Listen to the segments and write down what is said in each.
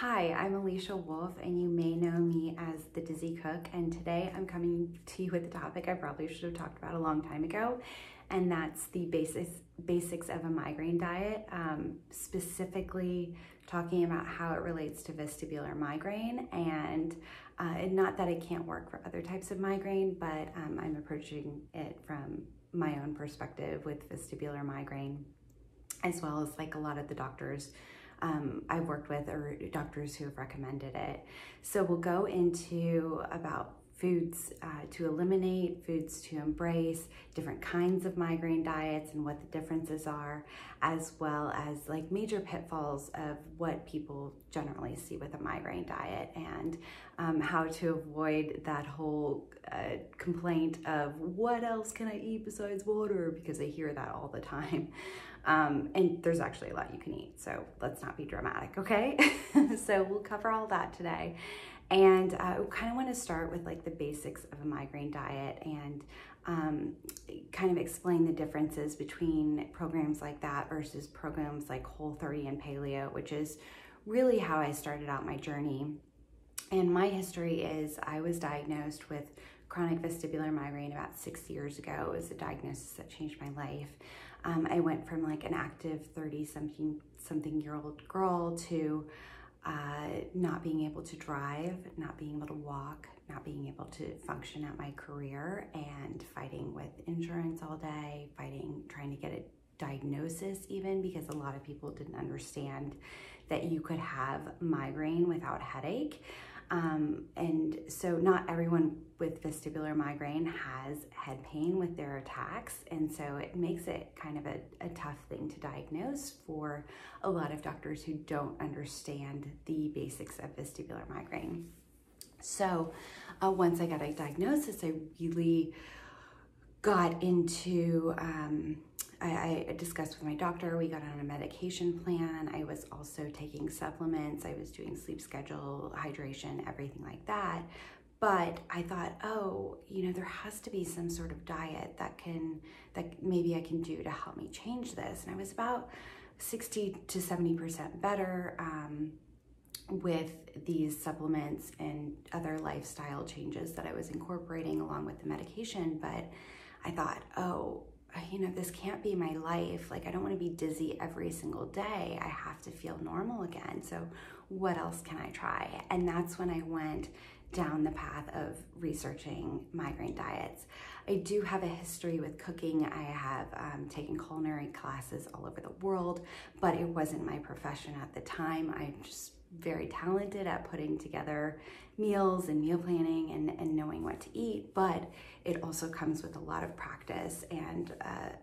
Hi, I'm Alicia Wolf, and you may know me as the Dizzy Cook, and today I'm coming to you with a topic I probably should have talked about a long time ago, and that's the basics of a migraine diet, specifically talking about how it relates to vestibular migraine, and not that it can't work for other types of migraine, but I'm approaching it from my own perspective with vestibular migraine, as well as like a lot of the doctors I've worked with or doctors who have recommended it. So we'll go into about foods to eliminate, foods to embrace, different kinds of migraine diets and what the differences are, as well as like major pitfalls of what people generally see with a migraine diet, and how to avoid that whole complaint of what else can I eat besides water, because I hear that all the time. And there's actually a lot you can eat, so let's not be dramatic, okay? So we'll cover all that today. And I kind of want to start with like the basics of a migraine diet and kind of explain the differences between programs like that versus programs like Whole30 and Paleo, which is really how I started out my journey. And my history is I was diagnosed with chronic vestibular migraine about 6 years ago. It was a diagnosis that changed my life. I went from like an active 30-something-year-old girl to not being able to drive, not being able to walk, not being able to function at my career, and fighting with insurance all day, trying to get a diagnosis even, because a lot of people didn't understand that you could have migraine without headache. And so not everyone with vestibular migraine has head pain with their attacks, and so it makes it kind of a tough thing to diagnose for a lot of doctors who don't understand the basics of vestibular migraine. So once I got a diagnosis, I really got into I discussed with my doctor, we got on a medication plan. I was also taking supplements. I was doing sleep schedule, hydration, everything like that. But I thought, oh, you know, there has to be some sort of diet that maybe I can do to help me change this. And I was about 60 to 70% better with these supplements and other lifestyle changes that I was incorporating along with the medication. But I thought, oh, you know, this can't be my life. Like, I don't want to be dizzy every single day. I have to feel normal again. So what else can I try? And that's when I went down the path of researching migraine diets. I do have a history with cooking. I have taken culinary classes all over the world, but it wasn't my profession at the time. I'm just very talented at putting together meals and meal planning and knowing what to eat, but it also comes with a lot of practice and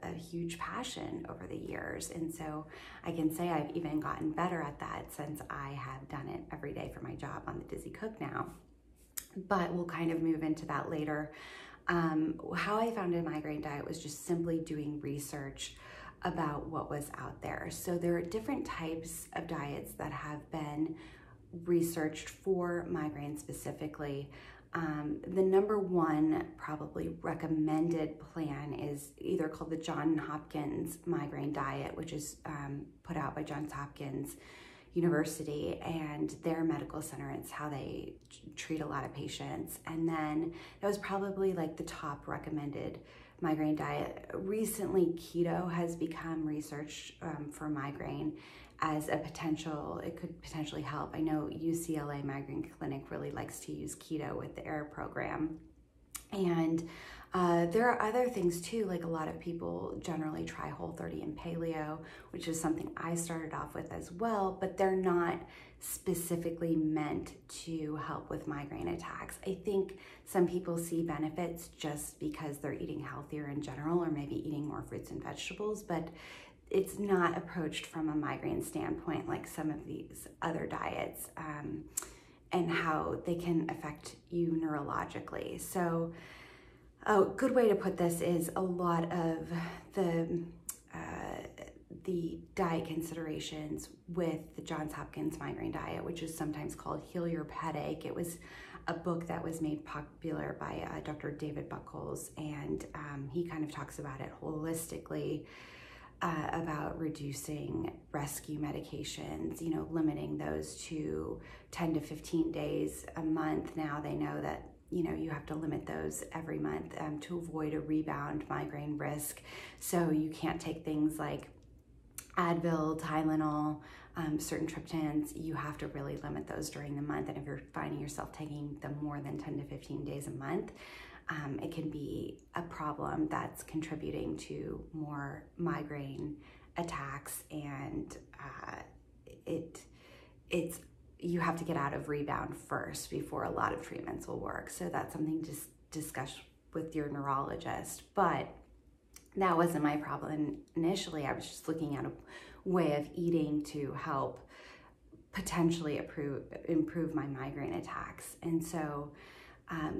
a huge passion over the years. And so I can say I've even gotten better at that since I have done it every day for my job on the Dizzy Cook now. But we'll kind of move into that later. How I found a migraine diet was just simply doing research about what was out there. So there are different types of diets that have been researched for migraine specifically. The number one probably recommended plan is either called the Johns Hopkins migraine diet, which is put out by Johns Hopkins University and their medical center. It's how they treat a lot of patients. And then that was probably like the top recommended migraine diet. Recently, keto has become researched for migraine as a potential, it could potentially help. I know UCLA Migraine Clinic really likes to use keto with the AIR program. And there are other things too, like a lot of people generally try Whole30 and Paleo, which is something I started off with as well, but they're not specifically meant to help with migraine attacks. I think some people see benefits just because they're eating healthier in general, or maybe eating more fruits and vegetables, but it's not approached from a migraine standpoint like some of these other diets, and how they can affect you neurologically. So a good way to put this is a lot of the diet considerations with the Johns Hopkins migraine diet, which is sometimes called Heal Your Headache. It was a book that was made popular by Dr. David Buckles, and he kind of talks about it holistically about reducing rescue medications, you know, limiting those to 10 to 15 days a month. Now they know that, you know, you have to limit those every month to avoid a rebound migraine risk. So you can't take things like Advil, Tylenol, certain triptans. You have to really limit those during the month. And if you're finding yourself taking them more than 10 to 15 days a month, it can be a problem that's contributing to more migraine attacks, and you have to get out of rebound first before a lot of treatments will work. So that's something to discuss with your neurologist. But that wasn't my problem initially. I was just looking at a way of eating to help potentially improve my migraine attacks. And so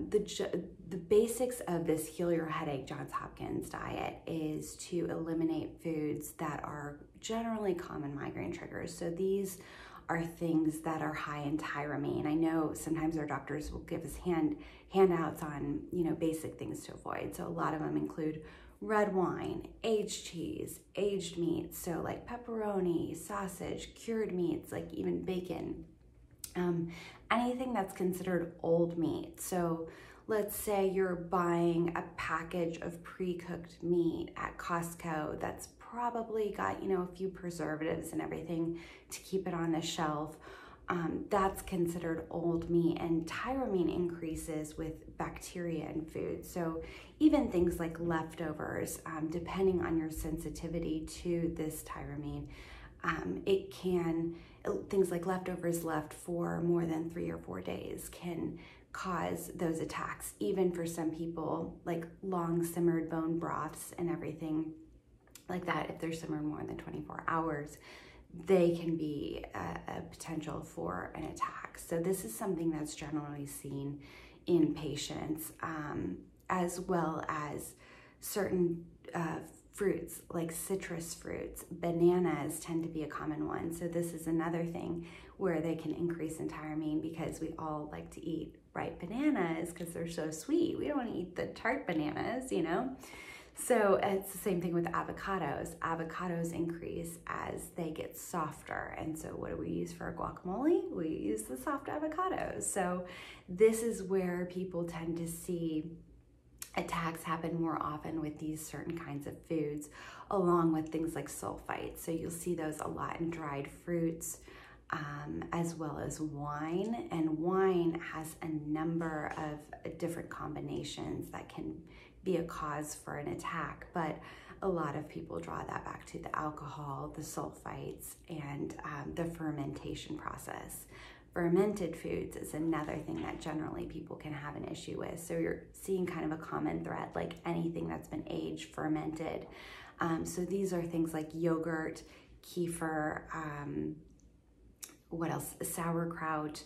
the basics of this Heal Your Headache Johns Hopkins diet is to eliminate foods that are generally common migraine triggers. So these are things that are high in tyramine. I know sometimes our doctors will give us handouts on, you know, basic things to avoid. So a lot of them include red wine, aged cheese, aged meats, so like pepperoni, sausage, cured meats, like even bacon. Anything that's considered old meat. So let's say you're buying a package of pre-cooked meat at Costco that's probably got, you know, a few preservatives and everything to keep it on the shelf. That's considered old meat, and tyramine increases with bacteria in food. So even things like leftovers, depending on your sensitivity to this tyramine, things like leftovers left for more than 3 or 4 days can cause those attacks. Even for some people, like long simmered bone broths and everything like that, if they're simmered more than 24 hours, they can be a potential for an attack. So this is something that's generally seen in patients, as well as certain fruits like citrus fruits. Bananas tend to be a common one. So this is another thing where they can increase in tyramine, because we all like to eat ripe bananas because they're so sweet. We don't want to eat the tart bananas, you know? So it's the same thing with avocados. Avocados increase as they get softer. And so what do we use for our guacamole? We use the soft avocados. So this is where people tend to see attacks happen more often with these certain kinds of foods, along with things like sulfites. So you'll see those a lot in dried fruits, as well as wine. And wine has a number of different combinations that can be a cause for an attack, but a lot of people draw that back to the alcohol, the sulfites, and the fermentation process. Fermented foods is another thing that generally people can have an issue with. So you're seeing kind of a common thread, like anything that's been aged, fermented. So these are things like yogurt, kefir, what else? Sauerkraut,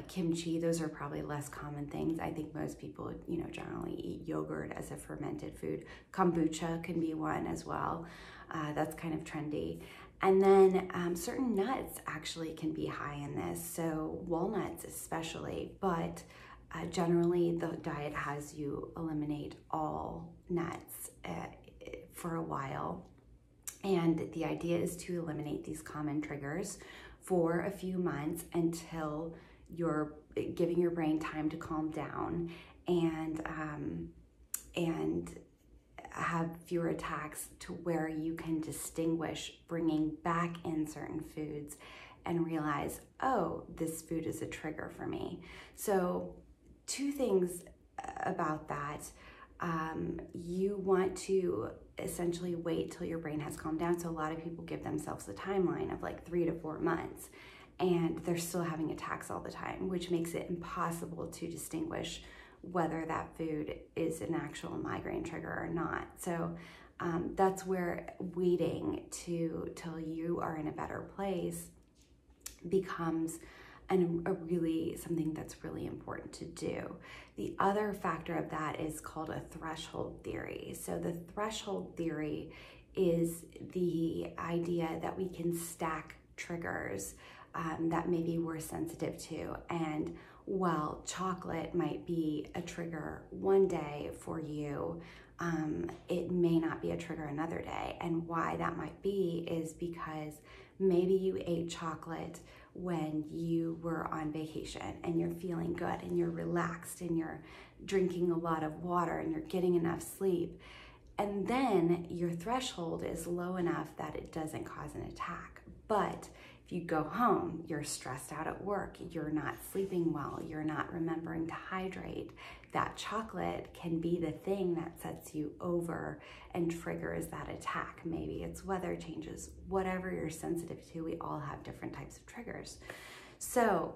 kimchi. Those are probably less common things. I think most people, you know, generally eat yogurt as a fermented food. Kombucha can be one as well. That's kind of trendy. And then certain nuts actually can be high in this, so walnuts especially, but generally the diet has you eliminate all nuts for a while. And the idea is to eliminate these common triggers for a few months until you're giving your brain time to calm down and have fewer attacks, to where you can distinguish bringing back in certain foods and realize, oh, this food is a trigger for me. So 2 things about that. You want to essentially wait till your brain has calmed down. So a lot of people give themselves a timeline of like 3 to 4 months, and they're still having attacks all the time, which makes it impossible to distinguish whether that food is an actual migraine trigger or not. So that's where waiting till you are in a better place becomes something that's really important to do. The other factor of that is called a threshold theory. So the threshold theory is the idea that we can stack triggers that maybe we're sensitive to. And while chocolate might be a trigger one day for you, it may not be a trigger another day. And why that might be is because maybe you ate chocolate when you were on vacation and you're feeling good and you're relaxed and you're drinking a lot of water and you're getting enough sleep. And then your threshold is low enough that it doesn't cause an attack. But if you go home, you're stressed out at work, you're not sleeping well, you're not remembering to hydrate, that chocolate can be the thing that sets you over and triggers that attack. Maybe it's weather changes, whatever you're sensitive to, we all have different types of triggers. So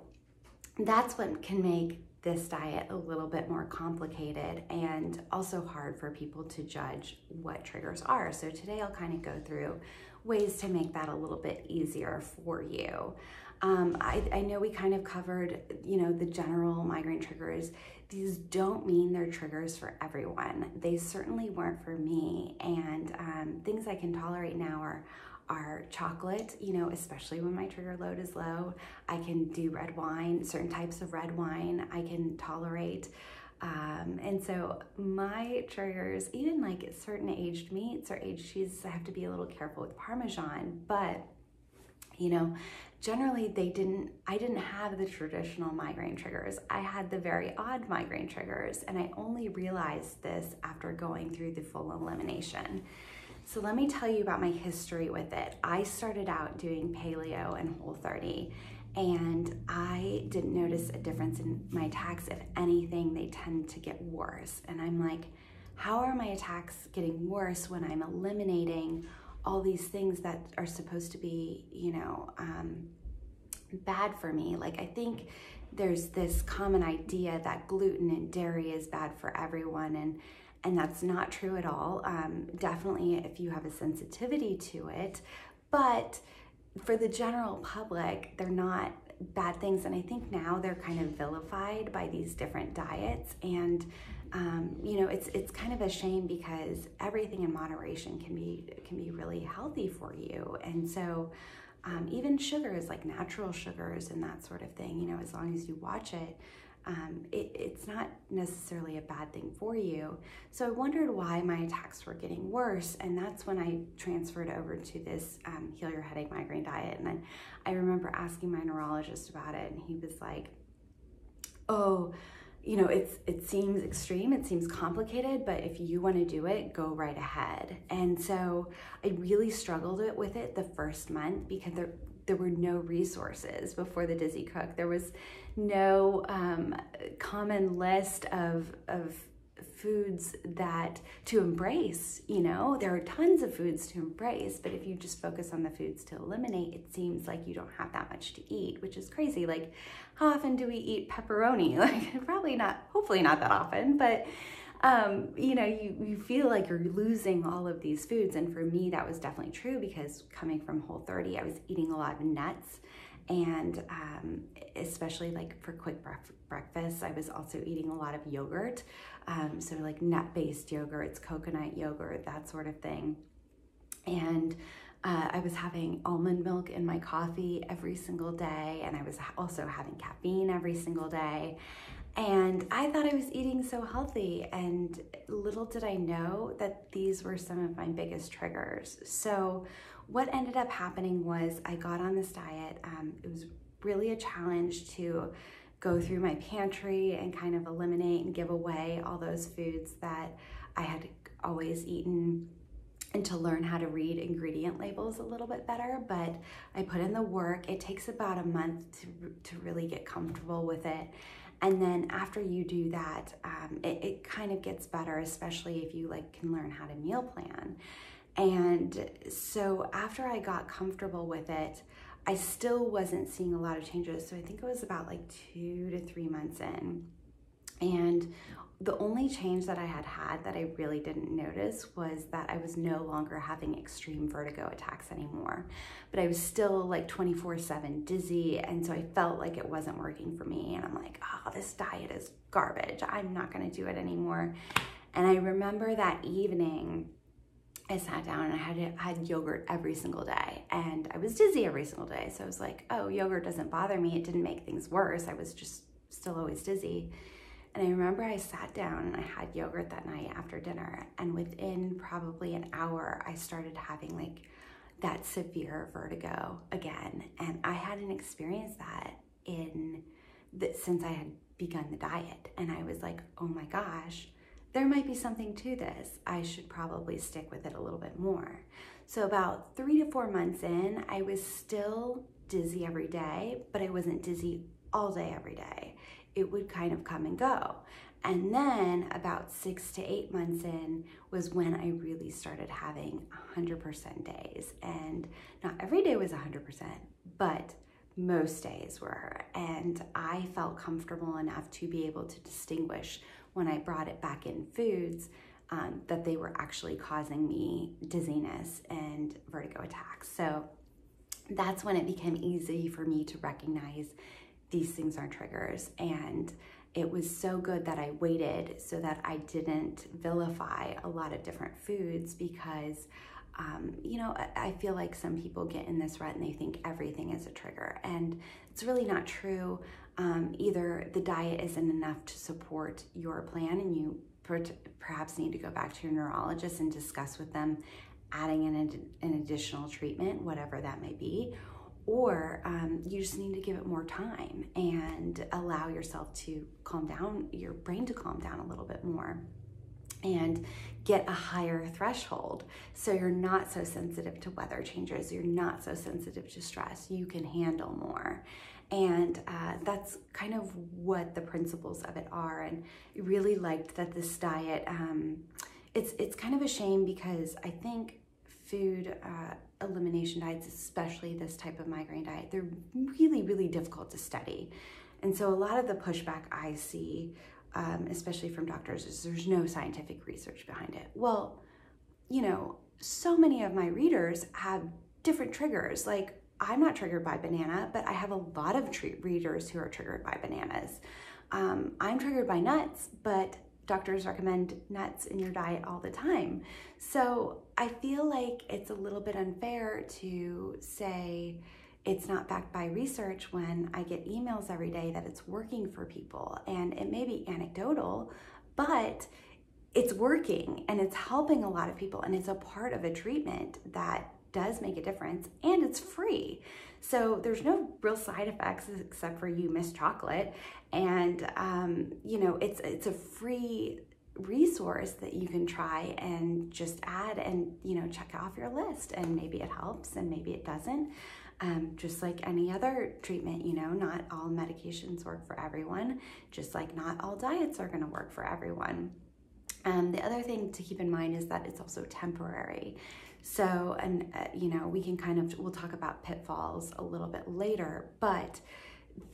that's what can make this diet a little bit more complicated and also hard for people to judge what triggers are. So today I'll kind of go through ways to make that a little bit easier for you. I know we kind of covered, the general migraine triggers. These don't mean they're triggers for everyone. They certainly weren't for me. And things I can tolerate now are chocolate, especially when my trigger load is low. I can do red wine, certain types of red wine I can tolerate. And so my triggers, even like certain aged meats or aged cheeses, I have to be a little careful with Parmesan, but generally I didn't have the traditional migraine triggers. I had the very odd migraine triggers, and I only realized this after going through the full elimination. So let me tell you about my history with it. I started out doing paleo and Whole30, and I didn't notice a difference in my attacks. If anything, they tend to get worse. And I'm like, how are my attacks getting worse when I'm eliminating all these things that are supposed to be, bad for me? Like, I think there's this common idea that gluten and dairy is bad for everyone, and that's not true at all. Definitely if you have a sensitivity to it, but for the general public, they're not bad things. And I think now they're kind of vilified by these different diets. And, it's kind of a shame because everything in moderation can be really healthy for you. And so even sugars, like natural sugars and that sort of thing, as long as you watch it, it's not necessarily a bad thing for you. So I wondered why my attacks were getting worse, and that's when I transferred over to this Heal Your Headache Migraine diet. And then I remember asking my neurologist about it, and he was like, oh, it seems extreme, it seems complicated, but if you want to do it, go right ahead. And so I really struggled with it the first month because there were no resources before the Dizzy Cook. There was no common list of foods that to embrace. There are tons of foods to embrace, but if you just focus on the foods to eliminate, it seems like you don't have that much to eat, which is crazy. Like, how often do we eat pepperoni? Like, probably not, hopefully not that often, but you feel like you're losing all of these foods. And for me, that was definitely true because coming from Whole30, I was eating a lot of nuts, and especially like for quick breakfast, I was also eating a lot of yogurt. So like nut-based yogurts, coconut yogurt, that sort of thing. And I was having almond milk in my coffee every single day, and I was also having caffeine every single day. And I thought I was eating so healthy, and little did I know that these were some of my biggest triggers. So what ended up happening was I got on this diet. It was really a challenge to go through my pantry and kind of eliminate and give away all those foods that I had always eaten, and to learn how to read ingredient labels a little bit better. But I put in the work. It takes about a month to really get comfortable with it. And then after you do that, it kind of gets better, especially if you can learn how to meal plan. And so after I got comfortable with it, I still wasn't seeing a lot of changes. So I think it was about 2 to 3 months in. And the only change that I had that I really didn't notice was that I was no longer having extreme vertigo attacks anymore. But I was still 24/7 dizzy, and so I felt like it wasn't working for me. And I'm like, oh, this diet is garbage. I'm not gonna do it anymore. And I remember that evening, I sat down and I had yogurt every single day, and I was dizzy every single day. So I was like, oh, yogurt doesn't bother me. It didn't make things worse. I was just still always dizzy. And I remember I sat down and I had yogurt that night after dinner, and within probably an hour, I started having like that severe vertigo again. And I hadn't experienced that since I had begun the diet. And I was like, oh my gosh, there might be something to this. I should probably stick with it a little bit more. So about 3 to 4 months in, I was still dizzy every day, but I wasn't dizzy all day every day. It would kind of come and go. And then about 6 to 8 months in was when I really started having 100% days. And not every day was 100%, but most days were. And I felt comfortable enough to be able to distinguish when I brought it back in foods that they were actually causing me dizziness and vertigo attacks. So that's when it became easy for me to recognize these things are triggers. And it was so good that I waited so that I didn't vilify a lot of different foods, because you know, I feel like some people get in this rut and they think everything is a trigger, and it's really not true. Either the diet isn't enough to support your plan and you perhaps need to go back to your neurologist and discuss with them adding in an additional treatment, whatever that may be, or you just need to give it more time and allow yourself to calm down, your brain to calm down a little bit more and get a higher threshold. So you're not so sensitive to weather changes, you're not so sensitive to stress, you can handle more. And that's kind of what the principles of it are. And I really liked that this diet, it's kind of a shame because I think food elimination diets, especially this type of migraine diet, they're really, really difficult to study. And so a lot of the pushback I see, especially from doctors, is there's no scientific research behind it. Well, you know, so many of my readers have different triggers. Like, I'm not triggered by banana, but I have a lot of readers who are triggered by bananas. I'm triggered by nuts, but doctors recommend nuts in your diet all the time. So I feel like it's a little bit unfair to say it's not backed by research when I get emails every day that it's working for people. And it may be anecdotal, but it's working and it's helping a lot of people, and it's a part of a treatment that does make a difference, and it's free. So there's no real side effects except for you miss chocolate. And you know, it's a free resource that you can try and just add and, you know, check off your list, and maybe it helps and maybe it doesn't. Just like any other treatment, you know, not all medications work for everyone, just like not all diets are going to work for everyone. The other thing to keep in mind is that it's also temporary. So, and you know, we'll talk about pitfalls a little bit later, but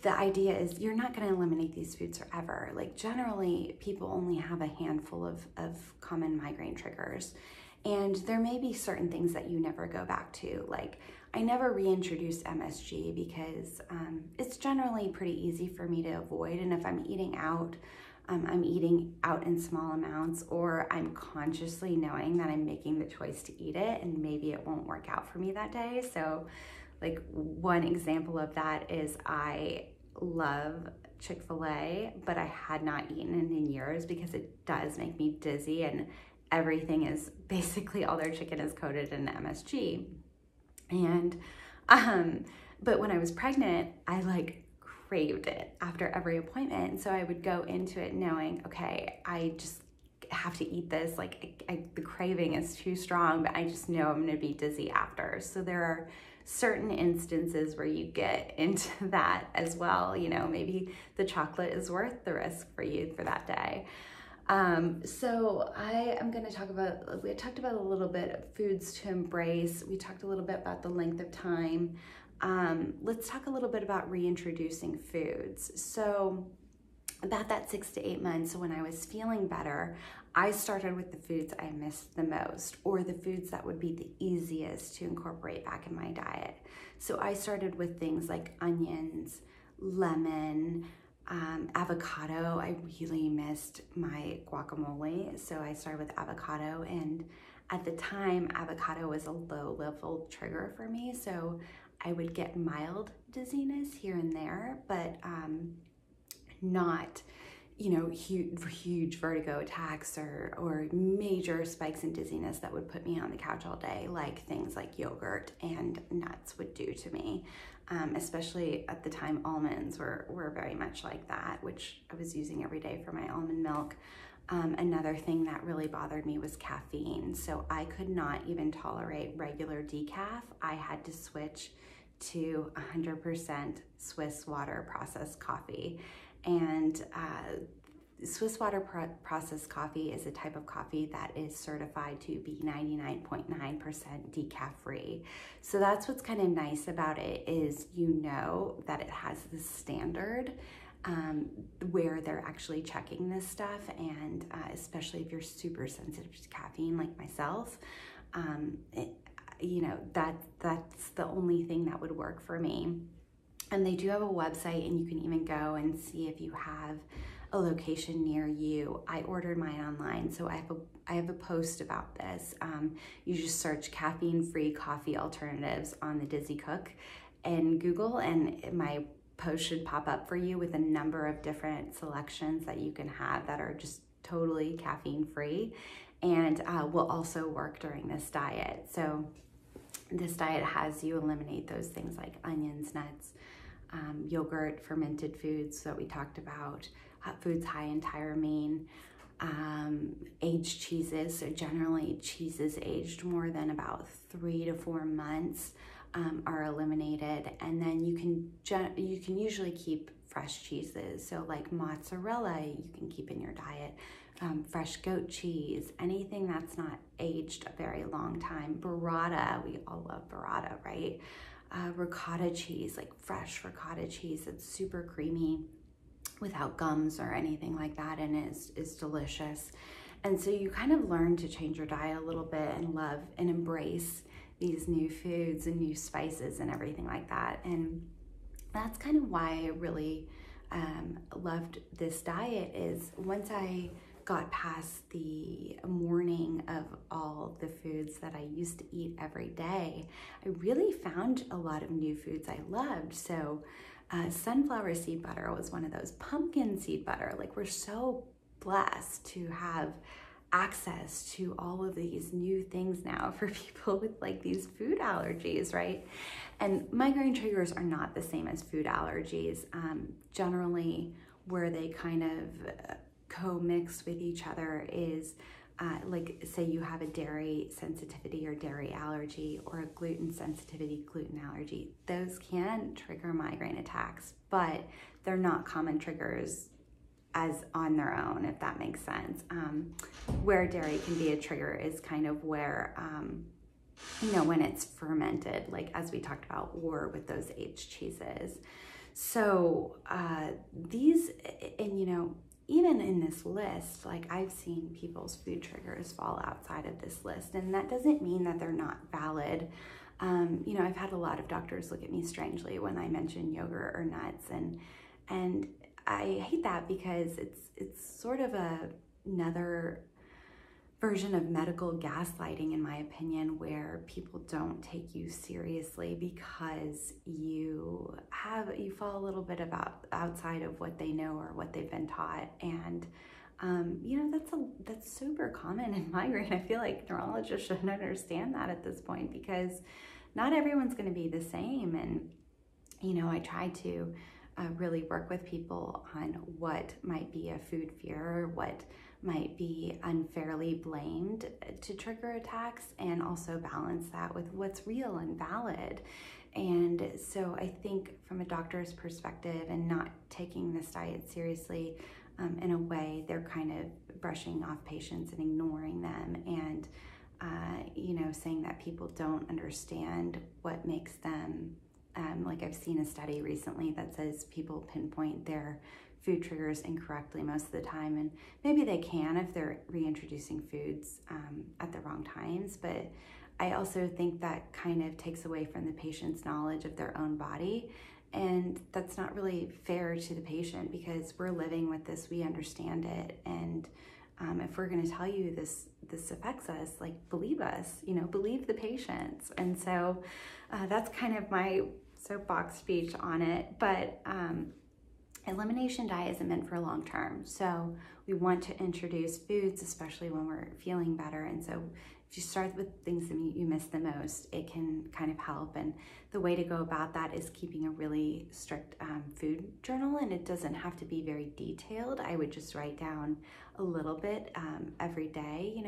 the idea is you're not going to eliminate these foods forever. Like, generally, people only have a handful of common migraine triggers, and there may be certain things that you never go back to. Like, I never reintroduce MSG because it's generally pretty easy for me to avoid, and if I'm eating out in small amounts, or I'm consciously knowing that I'm making the choice to eat it and maybe it won't work out for me that day. So like, one example of that is I love Chick-fil-A, but I had not eaten it in years because it does make me dizzy, and everything is basically, all their chicken is coated in MSG. And but when I was pregnant, I like craved it after every appointment. And so I would go into it knowing, okay, I just have to eat this. Like, the craving is too strong, but I just know I'm going to be dizzy after. So there are certain instances where you get into that as well. You know, maybe the chocolate is worth the risk for you for that day. So I am going to talk about, we talked about a little bit of foods to embrace. We talked a little bit about the length of time. Let's talk a little bit about reintroducing foods. So about that 6 to 8 months, when I was feeling better, I started with the foods I missed the most, or the foods that would be the easiest to incorporate back in my diet. So I started with things like onions, lemon, avocado. I really missed my guacamole, so I started with avocado and At the time, avocado was a low level trigger for me, so I would get mild dizziness here and there, but not, you know, huge vertigo attacks or major spikes in dizziness that would put me on the couch all day, like things like yogurt and nuts would do to me. Especially at the time, almonds were very much like that, which I was using every day for my almond milk. Another thing that really bothered me was caffeine. So I could not even tolerate regular decaf. I had to switch to 100% Swiss water processed coffee. And Swiss water processed coffee is a type of coffee that is certified to be 99.9% decaf free. So that's what's kind of nice about it, is you know that it has the standard where they're actually checking this stuff, and especially if you're super sensitive to caffeine like myself, you know, that's the only thing that would work for me. And they do have a website, and you can even go and see if you have a location near you. I ordered mine online, so I have a post about this. You just search caffeine-free coffee alternatives on the Dizzy Cook and Google, and my post should pop up for you with a number of different selections that you can have that are just totally caffeine-free and will also work during this diet. So this diet has you eliminate those things like onions, nuts, yogurt, fermented foods that we talked about, foods high in tyramine, aged cheeses. So generally cheeses aged more than about 3 to 4 months are eliminated. And then you can usually keep fresh cheeses. So like mozzarella, you can keep in your diet. Fresh goat cheese, anything that's not aged a very long time. Burrata, we all love burrata, right? Ricotta cheese, like fresh ricotta cheese that's super creamy without gums or anything like that, and is delicious. And so you kind of learn to change your diet a little bit and love and embrace these new foods and new spices and everything like that. And that's kind of why I really loved this diet, is once I got past the morning of all the foods that I used to eat every day, I really found a lot of new foods I loved. So sunflower seed butter was one of those. Pumpkin seed butter, like we're so blessed to have access to all of these new things now for people with like these food allergies, right? And migraine triggers are not the same as food allergies. Generally, where they kind of co-mix with each other is like say you have a dairy sensitivity or dairy allergy, or a gluten sensitivity, gluten allergy. Those can trigger migraine attacks, but they're not common triggers as on their own, if that makes sense. Where dairy can be a trigger is kind of where, you know, when it's fermented, like as we talked about, or with those aged cheeses. So these, and you know, even in this list, like I've seen people's food triggers fall outside of this list, and that doesn't mean that they're not valid. You know, I've had a lot of doctors look at me strangely when I mention yogurt or nuts, and I hate that because it's sort of another version of medical gaslighting, in my opinion, where people don't take you seriously because you fall a little bit outside of what they know or what they've been taught. And you know, that's super common in migraine. I feel like neurologists should understand that at this point, because not everyone's going to be the same. And you know, I try to really work with people on what might be a food fear, what might be unfairly blamed to trigger attacks, and also balance that with what's real and valid. And so I think from a doctor's perspective, and not taking this diet seriously, in a way, they're kind of brushing off patients and ignoring them, and you know, saying that people don't understand what makes them, like I've seen a study recently that says people pinpoint their food triggers incorrectly most of the time, and maybe they can if they're reintroducing foods at the wrong times, but I also think that kind of takes away from the patient's knowledge of their own body, and that's not really fair to the patient, because we're living with this, we understand it, and If we're going to tell you this affects us, like, believe us, believe the patients. And so that's kind of my soapbox speech on it. But elimination diet isn't meant for long term. So we want to introduce foods, especially when we're feeling better. And so if you start with things that you miss the most, it can kind of help. And the way to go about that is keeping a really strict food journal, and it doesn't have to be very detailed. I would just write down a little bit every day,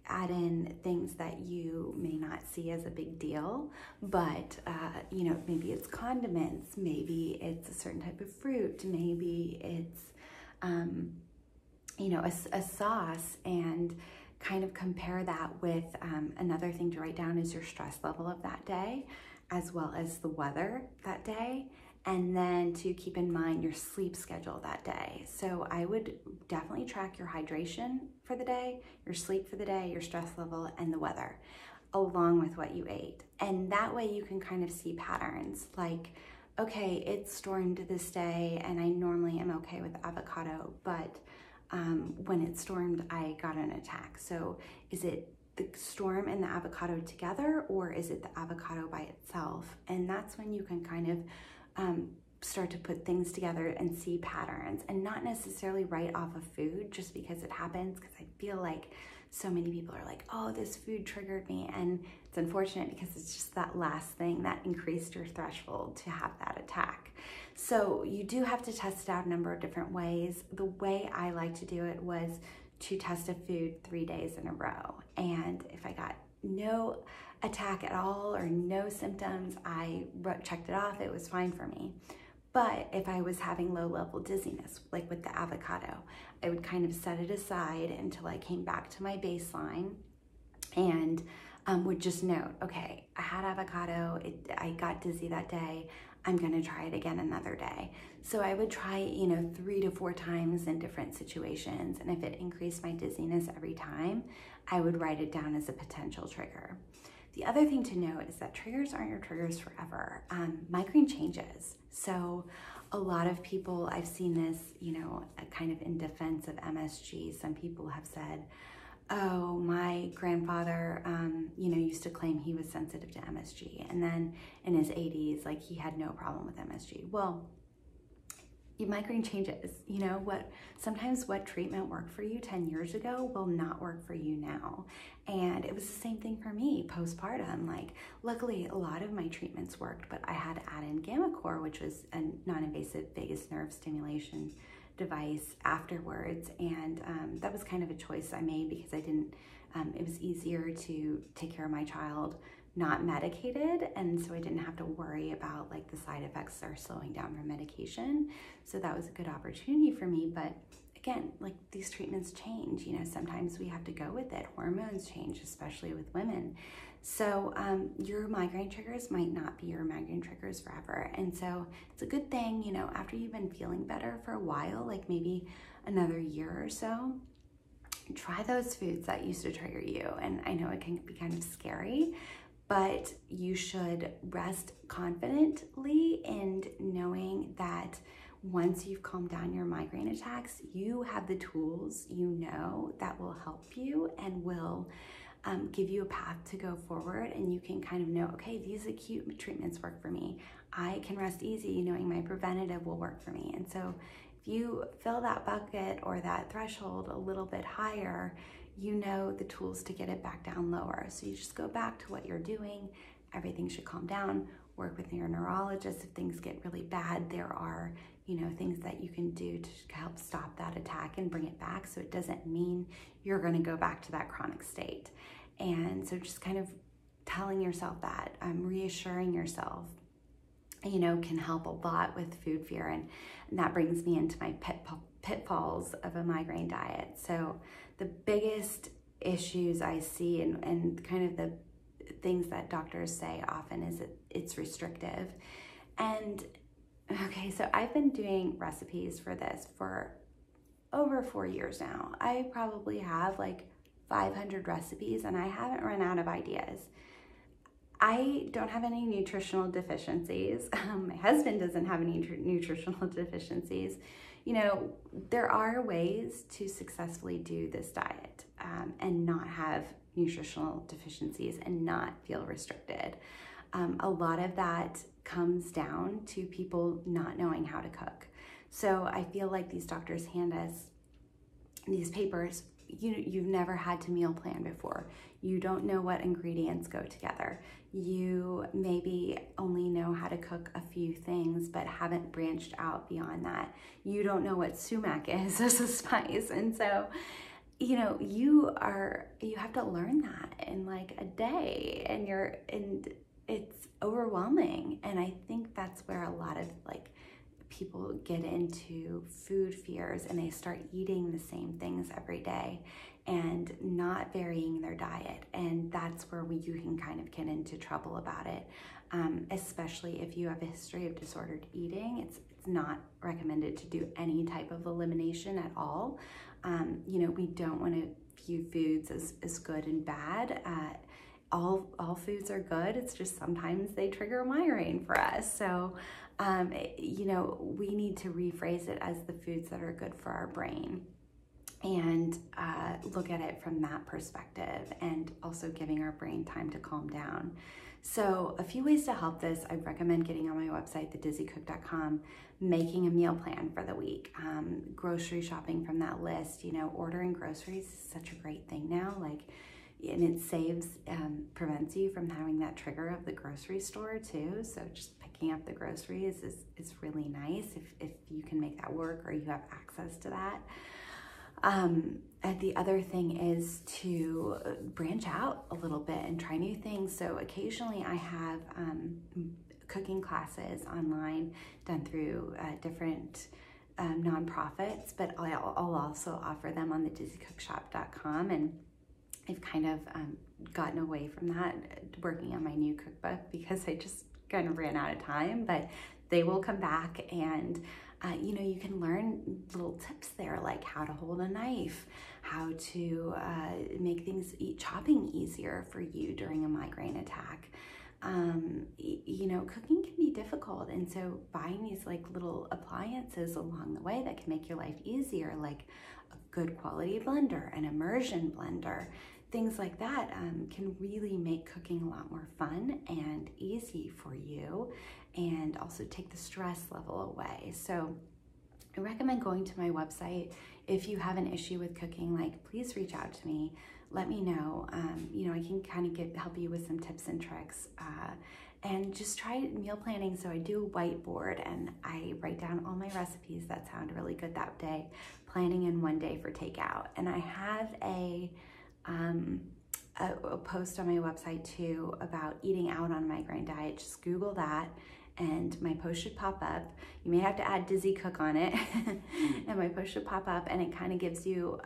add in things that you may not see as a big deal, but maybe it's condiments, maybe it's a certain type of fruit, maybe it's a sauce, and kind of compare that with another thing to write down is your stress level of that day, as well as the weather that day, and then to keep in mind your sleep schedule that day. So I would definitely track your hydration for the day, your sleep for the day, your stress level, and the weather, along with what you ate. And that way you can kind of see patterns, like, okay, it stormed this day and I normally am okay with avocado, but when it stormed, I got an attack. So is it the storm and the avocado together, or is it the avocado by itself? And that's when you can kind of start to put things together and see patterns, and not necessarily write off a food just because it happens, because I feel like so many people are like, oh, this food triggered me. And it's unfortunate because it's just that last thing that increased your threshold to have that attack. So you do have to test it out a number of different ways. The way I like to do it was to test a food 3 days in a row. And if I got no attack at all or no symptoms, I checked it off, it was fine for me. But if I was having low level dizziness, like with the avocado, I would kind of set it aside until I came back to my baseline, and would just note, okay, I had avocado, I got dizzy that day, I'm gonna try it again another day. So I would try, 3 to 4 times in different situations. And if it increased my dizziness every time, I would write it down as a potential trigger. The other thing to note is that triggers aren't your triggers forever. Migraine changes. So a lot of people, I've seen this, kind of in defense of MSG. Some people have said, oh, my grandfather, used to claim he was sensitive to MSG. And then in his 80s, like, he had no problem with MSG. Well, your migraine changes. Sometimes what treatment worked for you 10 years ago will not work for you now. And it was the same thing for me postpartum. Like, luckily a lot of my treatments worked, but I had to add in GammaCore, which was a non-invasive vagus nerve stimulation device afterwards. And that was kind of a choice I made because I didn't, it was easier to take care of my child not medicated, and so I didn't have to worry about like the side effects or slowing down from medication. So that was a good opportunity for me. But again, like, these treatments change, sometimes we have to go with it. Hormones change, especially with women. So your migraine triggers might not be your migraine triggers forever. And so it's a good thing, after you've been feeling better for a while, like maybe another year or so, try those foods that used to trigger you. And I know it can be kind of scary, but you should rest confidently in knowing that once you've calmed down your migraine attacks, you have the tools, that will help you and will give you a path to go forward. And you can kind of know, okay, these acute treatments work for me. I can rest easy knowing my preventative will work for me. And so if you fill that bucket or that threshold a little bit higher, the tools to get it back down lower. So you just go back to what you're doing. Everything should calm down. Work with your neurologist. If things get really bad, there are, things that you can do to help stop that attack and bring it back. So it doesn't mean you're going to go back to that chronic state. And so just kind of telling yourself that, reassuring yourself, can help a lot with food fear. And that brings me into my pitfalls of a migraine diet. So the biggest issues I see and kind of the things that doctors say often is that it's restrictive. And okay, so I've been doing recipes for this for over 4 years now. I probably have like 500 recipes and I haven't run out of ideas. I don't have any nutritional deficiencies. My husband doesn't have any nutritional deficiencies. You know, there are ways to successfully do this diet and not have nutritional deficiencies and not feel restricted. A lot of that comes down to people not knowing how to cook. So I feel like these doctors hand us these papers. You've never had to meal plan before. You don't know what ingredients go together. You maybe only know how to cook a few things, but haven't branched out beyond that. You don't know what sumac is as a spice. And so, you know, you have to learn that in like a day, and it's overwhelming. And I think that's where a lot of like people get into food fears, and they start eating the same things every day and not varying their diet. And that's where you can kind of get into trouble about it, especially if you have a history of disordered eating. It's not recommended to do any type of elimination at all. You know, we don't want to view foods as good and bad. All foods are good. It's just sometimes they trigger a migraine for us. So, you know, we need to rephrase it as the foods that are good for our brain, and look at it from that perspective, and also giving our brain time to calm down. So a few ways to help this, I recommend getting on my website, thedizzycook.com, making a meal plan for the week, grocery shopping from that list. You know, ordering groceries is such a great thing now, like, and it saves, prevents you from having that trigger of the grocery store too. So just picking up the groceries is really nice if you can make that work, or you have access to that. And the other thing is to branch out a little bit and try new things. So occasionally I have cooking classes online done through different nonprofits, but I'll also offer them on the dizzycookshop.com. And I've kind of gotten away from that working on my new cookbook because I just kind of ran out of time, but they will come back. And you know, you can learn little tips there, like how to hold a knife, how to make chopping easier for you during a migraine attack. You know, cooking can be difficult, and so buying these like little appliances along the way that can make your life easier, like a good quality blender, an immersion blender, things like that can really make cooking a lot more fun and easy for you, and also take the stress level away. So I recommend going to my website. If you have an issue with cooking, like, please reach out to me. Let me know. You know, I can kind of help you with some tips and tricks. And just try meal planning. So I do a whiteboard and I write down all my recipes that sound really good that day, planning in one day for takeout. And I have a post on my website too about eating out on a migraine diet. Just Google that and my post should pop up. You may have to add Dizzy Cook on it and my post should pop up, and it kind of gives you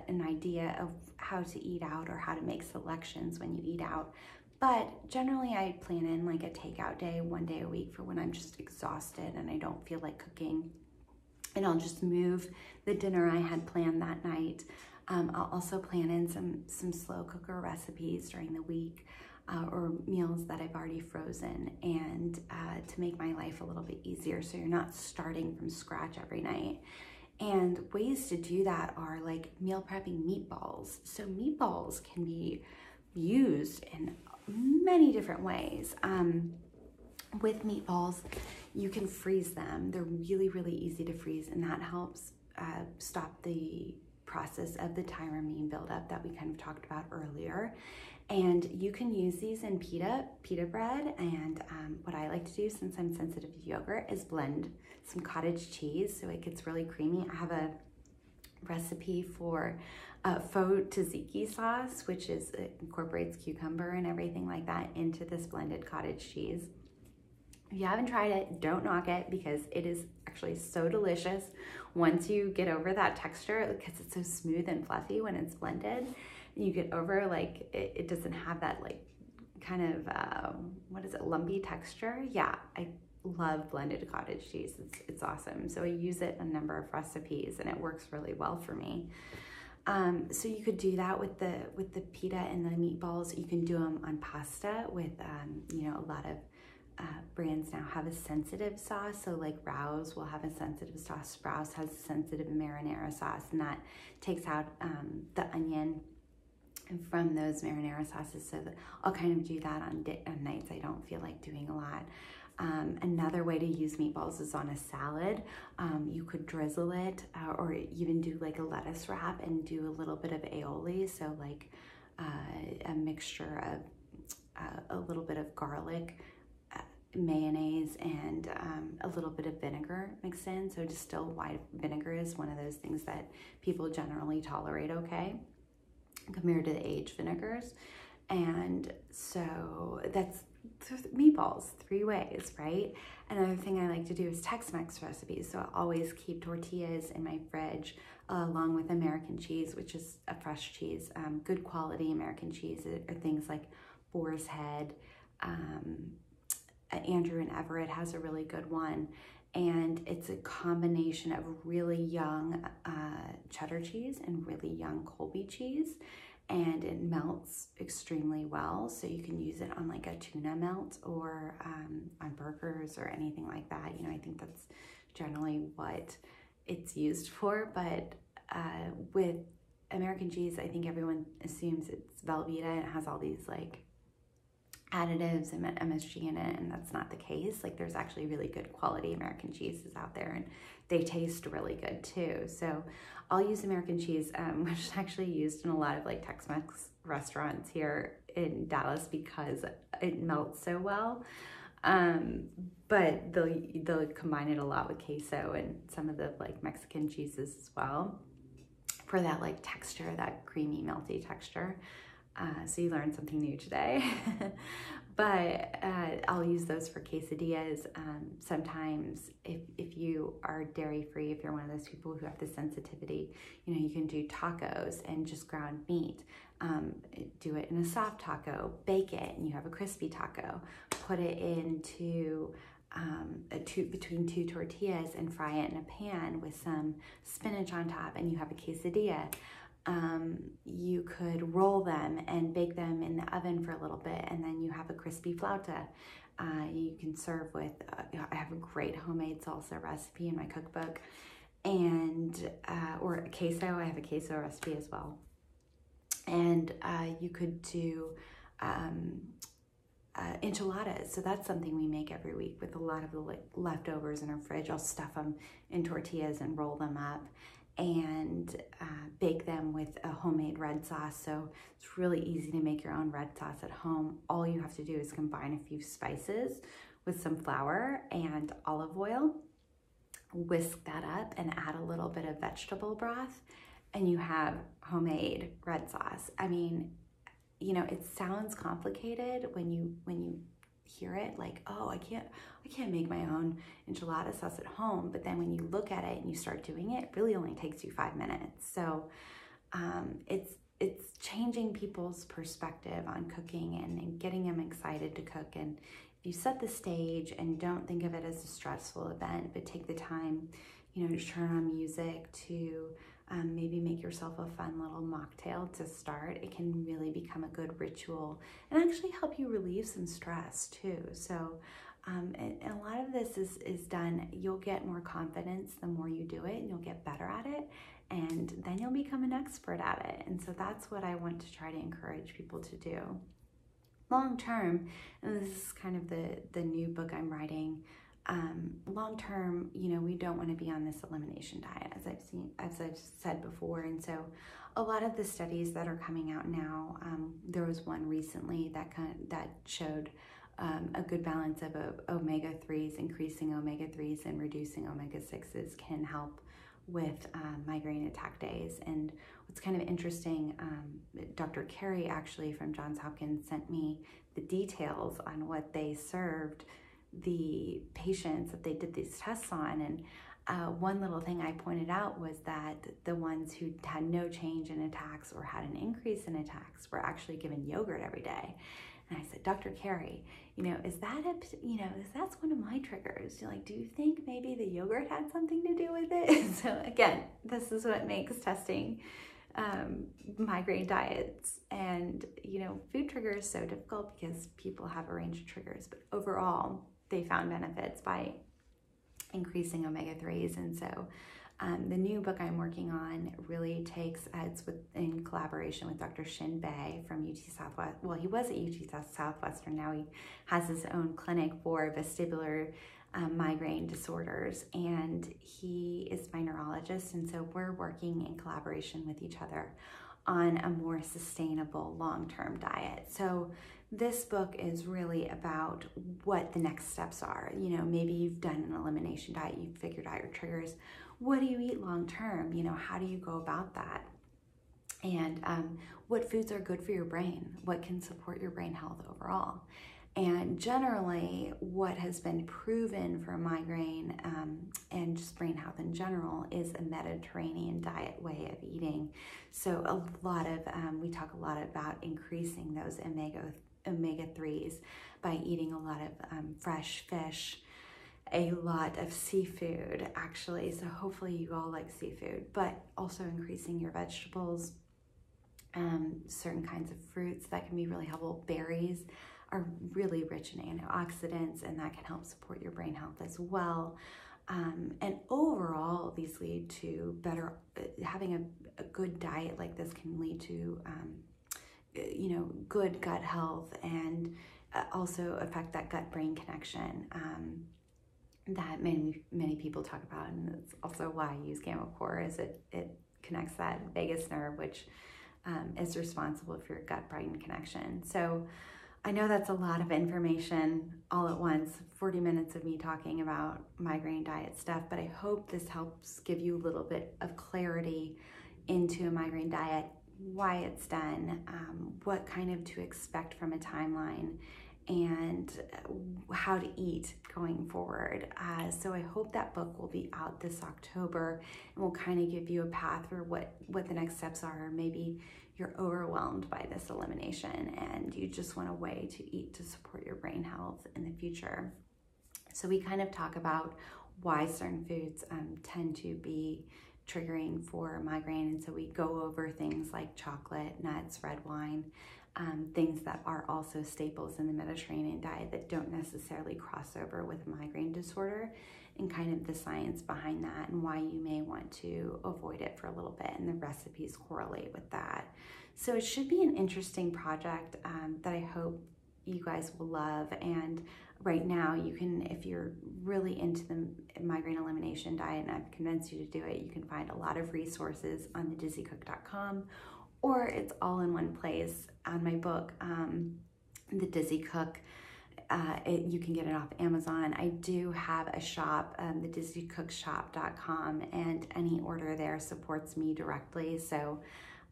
an idea of how to eat out or how to make selections when you eat out. But generally I plan in like a takeout day, one day a week, for when I'm just exhausted and I don't feel like cooking. And I'll just move the dinner I had planned that night. I'll also plan in some slow cooker recipes during the week, or meals that I've already frozen, and to make my life a little bit easier so you're not starting from scratch every night. And ways to do that are like meal prepping meatballs. So meatballs can be used in many different ways. With meatballs, you can freeze them. They're really, really easy to freeze, and that helps stop the process of the tyramine buildup that we kind of talked about earlier. And you can use these in pita bread. And what I like to do, since I'm sensitive to yogurt, is blend some cottage cheese so it gets really creamy. I have a recipe for faux tzatziki sauce, which incorporates cucumber and everything like that into this blended cottage cheese. If you haven't tried it, don't knock it, because it is actually so delicious once you get over that texture, because it's so smooth and fluffy when it's blended. You get over, like, it doesn't have that like kind of lumpy texture. Yeah, I love blended cottage cheese. It's awesome. So I use it in a number of recipes and it works really well for me. So you could do that with the pita and the meatballs. You can do them on pasta with, you know, a lot of brands now have a sensitive sauce. So like Rouse will have a sensitive sauce. Sprouse has a sensitive marinara sauce, and that takes out the onion from those marinara sauces. So that I'll kind of do that on nights I don't feel like doing a lot. Another way to use meatballs is on a salad. You could drizzle it or even do like a lettuce wrap and do a little bit of aioli. So like a mixture of a little bit of garlic, mayonnaise, and a little bit of vinegar mixed in. So distilled white vinegar is one of those things that people generally tolerate okay compared to the aged vinegars. And so that's meatballs 3 ways, right? Another thing I like to do is Tex-Mex recipes. So I always keep tortillas in my fridge along with American cheese, which is a fresh cheese. Good quality American cheese are things like Boar's Head. Andrew and Everett has a really good one. And it's a combination of really young cheddar cheese and really young Colby cheese. And it melts extremely well. So you can use it on like a tuna melt or on burgers or anything like that. You know, I think that's generally what it's used for. But with American cheese, I think everyone assumes it's Velveeta and it has all these like additives and MSG in it, and that's not the case. Like there's actually really good quality American cheeses out there, and they taste really good too. So I'll use American cheese, which is actually used in a lot of like Tex-Mex restaurants here in Dallas because it melts so well. But they'll combine it a lot with queso and some of the like Mexican cheeses as well for that like texture, that creamy, melty texture. So you learned something new today. But I'll use those for quesadillas. Sometimes if you are dairy-free, if you're one of those people who have the sensitivity, you know, you can do tacos and just ground meat. Do it in a soft taco, bake it, and you have a crispy taco. Put it into between 2 tortillas and fry it in a pan with some spinach on top, and you have a quesadilla. You could roll them and bake them in the oven for a little bit, and then you have a crispy flauta. You can serve with, I have a great homemade salsa recipe in my cookbook, and or a queso. I have a queso recipe as well. And you could do enchiladas. So that's something we make every week with a lot of the leftovers in our fridge. I'll stuff them in tortillas and roll them up and bake them with a homemade red sauce. So it's really easy to make your own red sauce at home. All you have to do is combine a few spices with some flour and olive oil, whisk that up and add a little bit of vegetable broth, and you have homemade red sauce. I mean, you know, it sounds complicated when you hear it, like, oh, I can't make my own enchilada sauce at home. But then when you look at it and you start doing it, it really only takes you 5 minutes. So it's changing people's perspective on cooking and getting them excited to cook. And if you set the stage and don't think of it as a stressful event, but take the time, you know, to turn on music, to maybe make yourself a fun little mocktail to start, it can really become a good ritual and actually help you relieve some stress too. So and a lot of this is done, you'll get more confidence the more you do it, and you'll get better at it, and then you'll become an expert at it. And so that's what I want to try to encourage people to do. Long term, and this is kind of the new book I'm writing, long term, you know, we don't want to be on this elimination diet, as I've said before. And so a lot of the studies that are coming out now, there was one recently that showed a good balance of omega-3s, increasing omega-3s and reducing omega-6s can help with migraine attack days. And what's kind of interesting, Dr. Carey actually from Johns Hopkins sent me the details on what they served the patients that they did these tests on. And one little thing I pointed out was that the ones who had no change in attacks or had an increase in attacks were actually given yogurt every day. And I said, Dr. Carey, you know, that's one of my triggers. You're like, do you think maybe the yogurt had something to do with it? So again, this is what makes testing migraine diets. And, food triggers is so difficult because people have a range of triggers, but overall, they found benefits by increasing omega-3s. And so the new book I'm working on really takes, it's in collaboration with Dr. Shin Bae from UT Southwest. Well, he was at UT Southwestern. Now he has his own clinic for vestibular migraine disorders, and he is my neurologist. And so we're working in collaboration with each other on a more sustainable long-term diet. So this book is really about what the next steps are. Maybe you've done an elimination diet, you've figured out your triggers. What do you eat long-term? How do you go about that? And what foods are good for your brain? What can support your brain health overall? And generally, what has been proven for migraine and just brain health in general is a Mediterranean diet way of eating. So we talk a lot about increasing those omega-3s by eating a lot of fresh fish, a lot of seafood, actually. So hopefully you all like seafood, but also increasing your vegetables, certain kinds of fruits that can be really helpful. Berries are really rich in antioxidants, and that can help support your brain health as well. And overall, these lead to better, having a good diet like this can lead to, good gut health, and also affect that gut-brain connection that many people talk about. And it's also why I use GammaCore, is it connects that vagus nerve, which is responsible for your gut-brain connection. So I know that's a lot of information all at once, 40 minutes of me talking about migraine diet stuff, but I hope this helps give you a little bit of clarity into a migraine diet, why it's done, what kind of to expect from a timeline, and how to eat going forward. So I hope that book will be out this October and will kind of give you a path for what the next steps are. Maybe you're overwhelmed by this elimination and you just want a way to eat to support your brain health in the future. So we kind of talk about why certain foods tend to be triggering for migraine. And so we go over things like chocolate, nuts, red wine, things that are also staples in the Mediterranean diet that don't necessarily cross over with a migraine disorder, and kind of the science behind that and why you may want to avoid it for a little bit, and the recipes correlate with that. So it should be an interesting project that I hope you guys will love. And right now you can, if you're really into the migraine elimination diet and I've convinced you to do it, you can find a lot of resources on thedizzycook.com, or it's all in one place on my book, The Dizzy Cook. You can get it off Amazon. I do have a shop, thedizzycookshop.com, and any order there supports me directly. So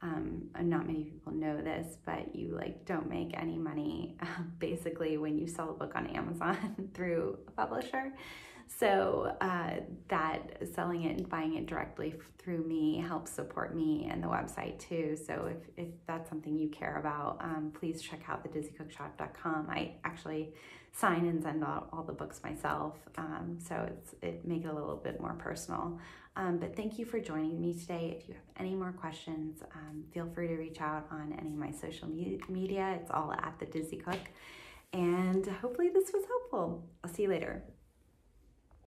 not many people know this, but you don't make any money basically when you sell a book on Amazon through a publisher. So that selling it and buying it directly through me helps support me and the website too. So if that's something you care about, please check out thedizzycookshop.com. I actually sign and send out all the books myself, so it makes it a little bit more personal. But thank you for joining me today. If you have any more questions, feel free to reach out on any of my social media. It's all at The Dizzy Cook. And hopefully this was helpful. I'll see you later.